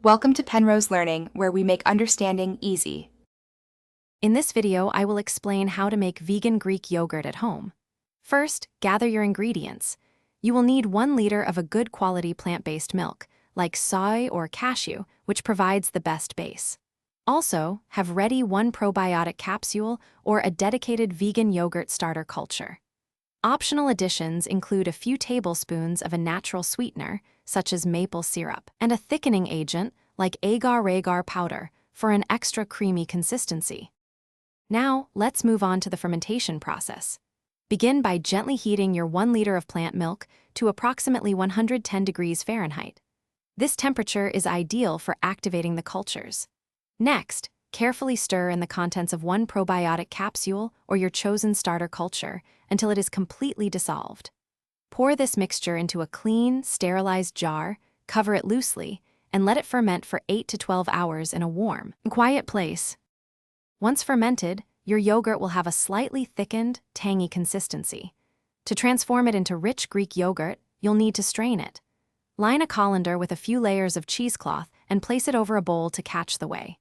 Welcome to Penrose Learning, where we make understanding easy. In this video, I will explain how to make vegan Greek yogurt at home. First, gather your ingredients. You will need 1 liter of a good quality plant-based milk, like soy or cashew, which provides the best base. Also, have ready 1 probiotic capsule or a dedicated vegan yogurt starter culture. Optional additions include a few tablespoons of a natural sweetener, such as maple syrup, and a thickening agent like agar-agar powder for an extra creamy consistency. Now, let's move on to the fermentation process. Begin by gently heating your 1 liter of plant milk to approximately 110 degrees Fahrenheit. This temperature is ideal for activating the cultures. Next, carefully stir in the contents of 1 probiotic capsule or your chosen starter culture until it is completely dissolved. Pour this mixture into a clean, sterilized jar, cover it loosely, and let it ferment for 8 to 12 hours in a warm, quiet place. Once fermented, your yogurt will have a slightly thickened, tangy consistency. To transform it into rich Greek yogurt, you'll need to strain it. Line a colander with a few layers of cheesecloth and place it over a bowl to catch the whey.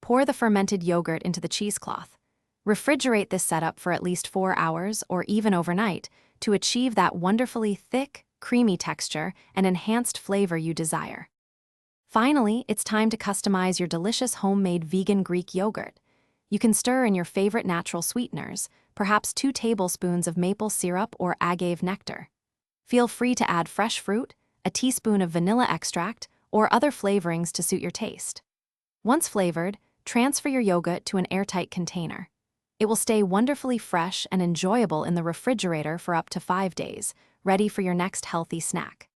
Pour the fermented yogurt into the cheesecloth. Refrigerate this setup for at least 4 hours or even overnight to achieve that wonderfully thick, creamy texture and enhanced flavor you desire. Finally, it's time to customize your delicious homemade vegan Greek yogurt. You can stir in your favorite natural sweeteners, perhaps 2 tablespoons of maple syrup or agave nectar. Feel free to add fresh fruit, a teaspoon of vanilla extract, or other flavorings to suit your taste. Once flavored, transfer your yogurt to an airtight container. It will stay wonderfully fresh and enjoyable in the refrigerator for up to 5 days, ready for your next healthy snack.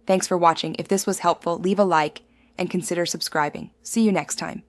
Thanks for watching. If this was helpful, leave a like and consider subscribing. See you next time.